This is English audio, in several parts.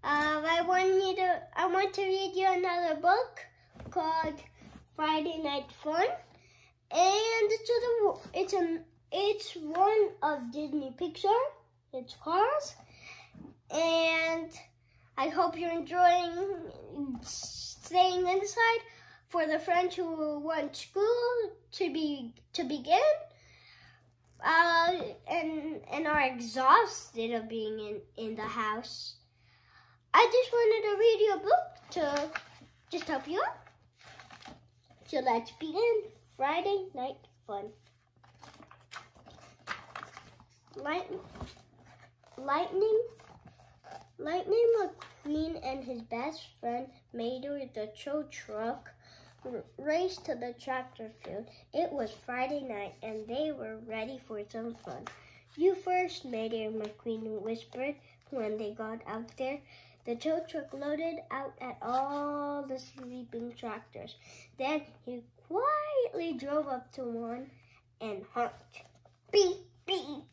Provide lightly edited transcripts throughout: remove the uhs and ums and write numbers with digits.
I want to read you another book called Friday Night Fun, and it's one of Disney Pixar. It's Cars, and I hope you're enjoying staying inside. For the friends who want school to begin, and are exhausted of being in the house, I just wanted to read you a book to just help you out. So let's begin. Friday Night Fun. Lightning McQueen and his best friend Mater the tow truck raced to the tractor field. It was Friday night and they were ready for some fun. "You first," Mater McQueen whispered when they got out there. The tow truck loaded out at all the sleeping tractors. Then he quietly drove up to one and honked. Beep, beep.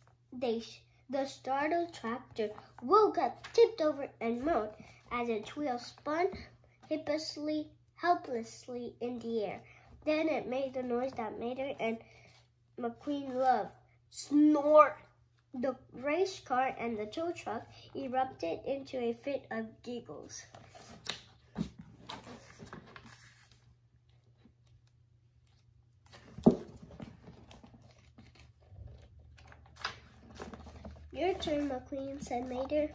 The startled tractor woke up, tipped over, and moaned as its wheels spun helplessly in the air. Then it made the noise that Mater and McQueen loved. Snort! The race car and the tow truck erupted into a fit of giggles. "Your turn, McQueen," said Mater.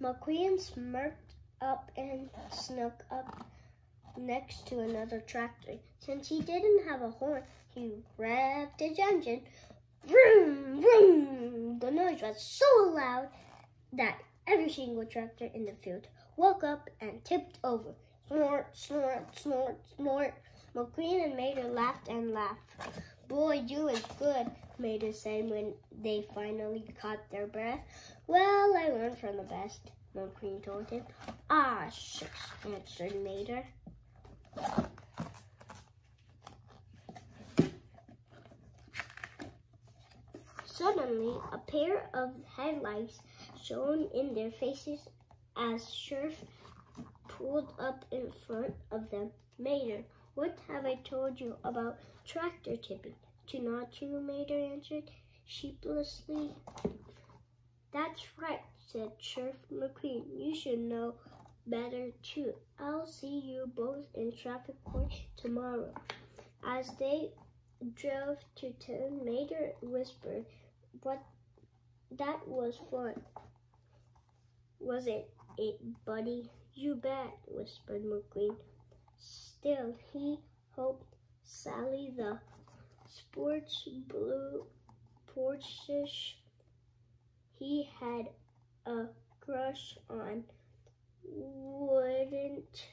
McQueen smirked up and snuck up next to another tractor. Since he didn't have a horn, he revved his engine. Vroom, vroom! The noise was so loud that every single tractor in the field woke up and tipped over. Snort, snort, snort, snort. McQueen and Mater laughed and laughed. "Boy, you is good," Mater said when they finally caught their breath. "Well, I learned from the best," McQueen told him. "Ah, shucks," answered Mater. Suddenly, a pair of headlights shone in their faces as Sheriff pulled up in front of them. "Mater, what have I told you about tractor tipping?" "To not to," Mater answered sheepishly. "That's right," said Sheriff McQueen. "You should know better too. I'll see you both in traffic court tomorrow." As they drove to town, Mater whispered, That was fun. Was it, buddy?" "You bet," whispered McQueen. Still, he hoped Sally the sports blue Porsche he had a crush on wouldn't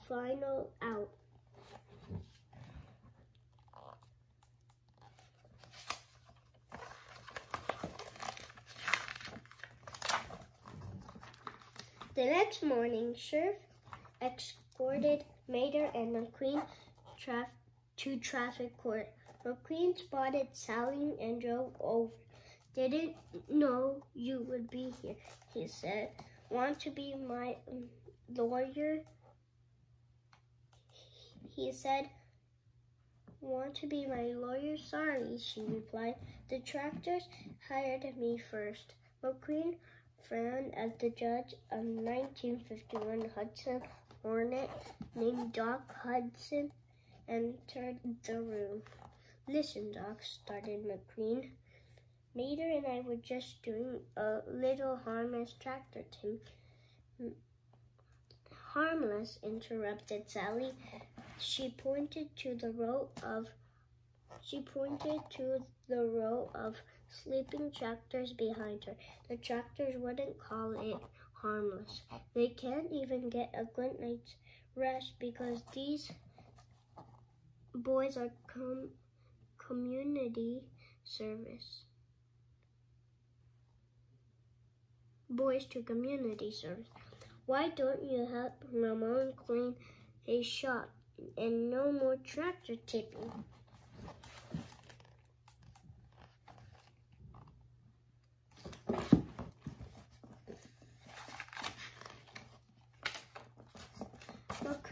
final out. The next morning, Sheriff escorted Mater and McQueen to traffic court. McQueen spotted Sally and drove over. "Didn't know you would be here," he said. "Want to be my lawyer?" He said. "Want to be my lawyer? Sorry," she replied. "The tractors hired me first." McQueen frowned as the judge, a 1951 Hudson Hornet named Doc Hudson, entered the room. "Listen, Doc," started McQueen. "Mater and I were just doing a little harmless tractor thing." "Harmless," interrupted Sally. She pointed to the row of sleeping tractors behind her. "The tractors wouldn't call it harmless. They can't even get a good night's rest because these boys are community service. Boys to community service. Why don't you help Ramon clean his shop and no more tractor tipping?"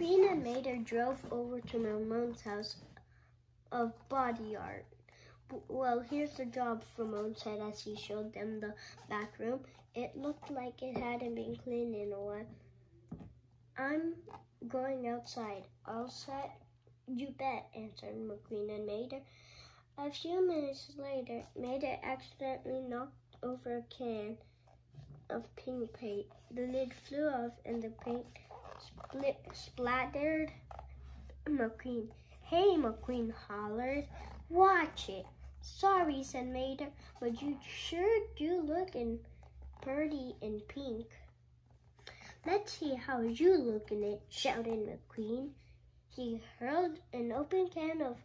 McQueen and Mater drove over to Ramon's house of body art. Well, here's the job, Ramon said as he showed them the back room. It looked like it hadn't been cleaned in a while. I'm going outside. All set? You bet, answered McQueen and Mater. A few minutes later, Mater accidentally knocked over a can of pink paint. The lid flew off and the paint splattered McQueen. Hey, McQueen hollered. Watch it. Sorry, said Mater, but you sure do look pretty in pink. Let's see how you look in it, shouted McQueen. He hurled an open can of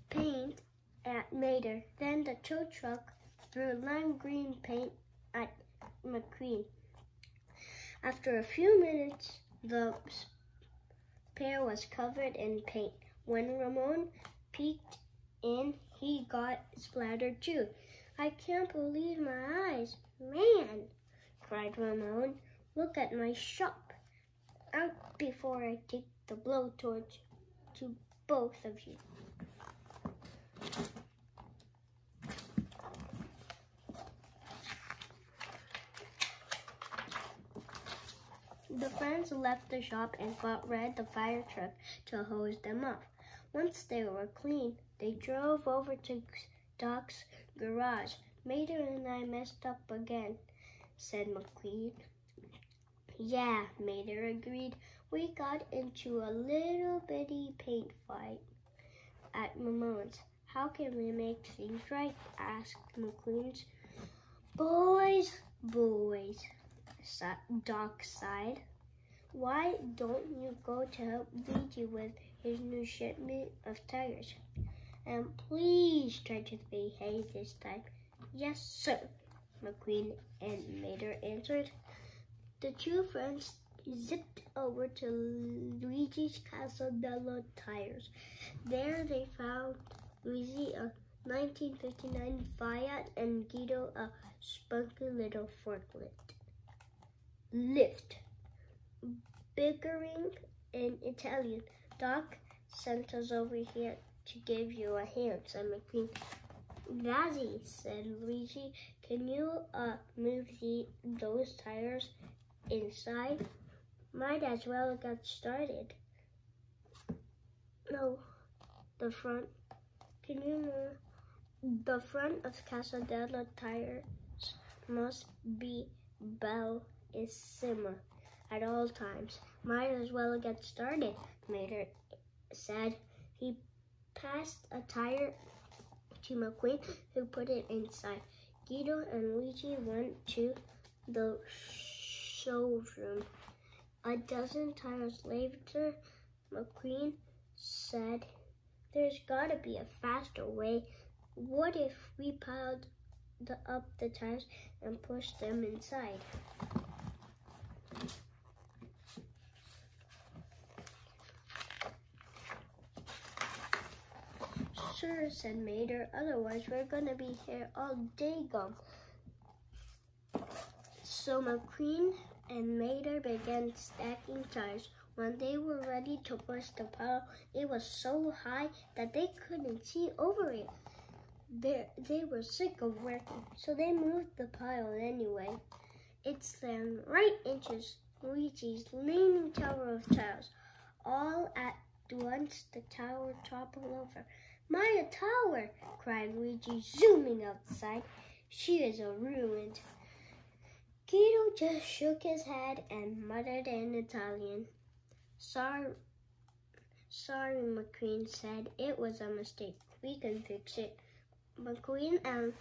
paint at Mater. Then the tow truck threw lime green paint at McQueen. After a few minutes, the pair was covered in paint. When Ramon peeked in, he got splattered too. I can't believe my eyes. Man, cried Ramon, look at my shop. Out before I take the blowtorch to both of you. The friends left the shop and got Red the fire truck to hose them off. Once they were clean, they drove over to Doc's garage. Mater and I messed up again, said McQueen. Yeah, Mater agreed. We got into a little bitty paint fight at Ramon's. How can we make things right? Asked McQueen. Boys, Doc sighed. Why don't you go to help Luigi with his new shipment of tires? And please try to behave this time. Yes, sir, McQueen and Mater answered. The two friends zipped over to Luigi's Casa della Tires. There they found Luigi a 1959 Fiat and Guido a spunky little forklift. Lift. Bickering in Italian. Doc sent us over here to give you a hand, said McQueen. Grazie, said Luigi. Can you move those tires inside? Might as well get started. No, the front. Can you move? The front of Casa della Tires must be bellissima at all times. Might as well get started, Mater said. He passed a tire to McQueen, who put it inside. Guido and Luigi went to the showroom. A dozen tires later, McQueen said, there's gotta be a faster way. What if we piled up the tires and pushed them inside? Sure, said Mater, otherwise we're gonna be here all day gum. So McQueen and Mater began stacking tires. When they were ready to push the pile, it was so high that they couldn't see over it. They were sick of working, so they moved the pile anyway. It slammed right into Luigi's leaning tower of tiles. All at once, the tower toppled over. My tower, cried Luigi, zooming outside. She is ruined. Guido just shook his head and muttered in Italian. Sorry, McQueen said. It was a mistake. We can fix it. McQueen and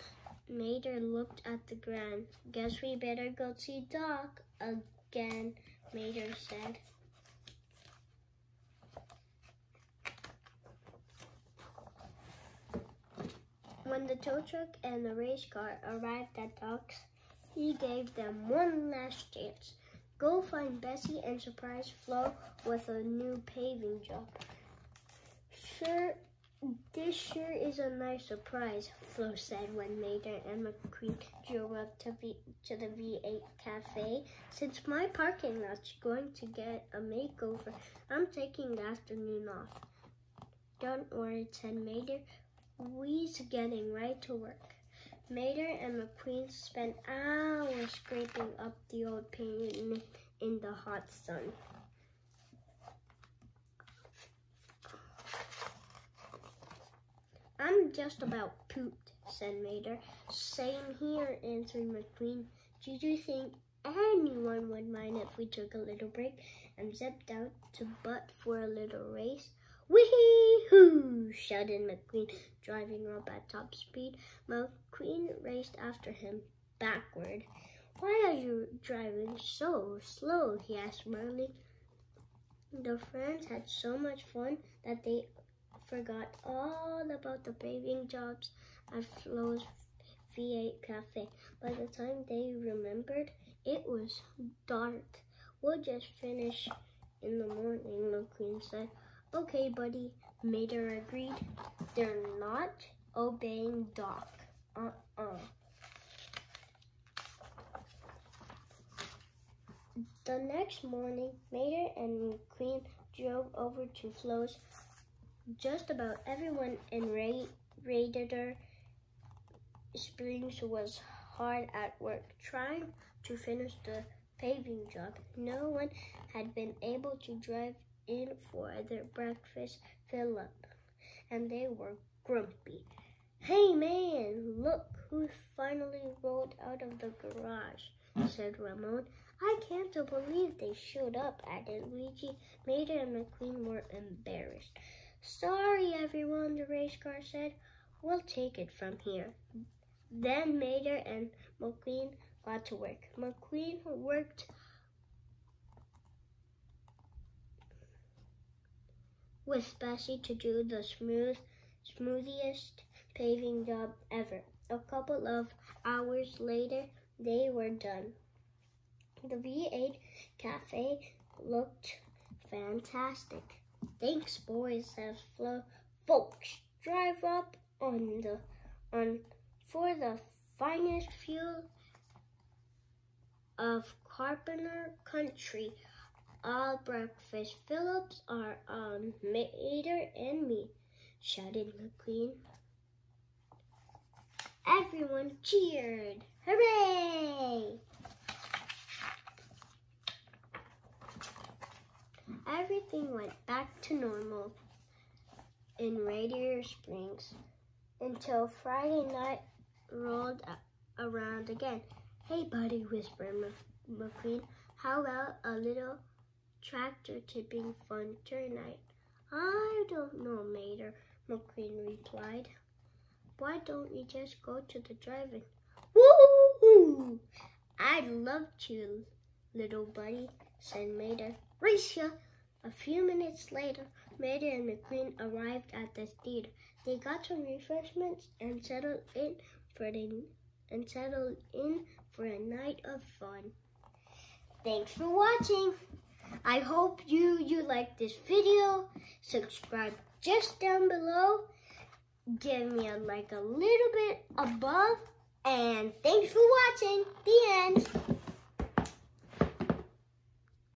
Mater looked at the ground. Guess we better go see Doc again, Mater said. When the tow truck and the race car arrived at Doc's, he gave them one last chance. Go find Bessie and surprise Flo with a new paving job. Sure, This sure is a nice surprise, Flo said when Mater and McQueen drove up to the V8 cafe. Since my parking lot's going to get a makeover, I'm taking the afternoon off. Don't worry, said Mater. We's getting right to work. Mater and McQueen spent hours scraping up the old paint in the hot sun. I'm just about pooped, said Mater. Same here, answered McQueen. Did you think anyone would mind if we took a little break and zipped out to butt for a little race? Whee-hoo! Shouted McQueen, driving up at top speed. McQueen raced after him, backward. Why are you driving so slow? He asked Marley. The friends had so much fun that they forgot all about the paving jobs at Flo's V8 cafe. By the time they remembered, it was dark. We'll just finish in the morning, McQueen said. Okay, buddy, Mater agreed. They're not obeying Doc. The next morning, Mater and McQueen drove over to Flo's. Just about everyone in Radiator Springs was hard at work trying to finish the paving job. No one had been able to drive in for their breakfast fill-up, and they were grumpy. Hey man, look who finally rolled out of the garage, said Ramon. I can't believe they showed up, added Luigi. Mater and McQueen were embarrassed. Sorry, everyone, the race car said. We'll take it from here. Then Mater and McQueen got to work. McQueen worked with Bessie to do the smoothest paving job ever. A couple of hours later, they were done. The V8 cafe looked fantastic. Thanks, boys, said Flo. Folks, drive up for the finest view of Carpenter Country. All breakfast fill-ups are on Mater and me, shouted McQueen. Everyone cheered. Hooray! Everything went back to normal in Radiator Springs until Friday night rolled around again. Hey, buddy, whispered McQueen. How about a little tractor tipping fun tonight? I don't know, Mater, McQueen replied. Why don't we just go to the drive-in? Woo-hoo! I'd love to, little buddy, said Mater. Race ya! A few minutes later, Mater and McQueen arrived at the theater. They got some refreshments and settled in for a night of fun. Thanks for watching. I hope you liked this video. Subscribe just down below. Give me a like a little bit above. And thanks for watching. The end.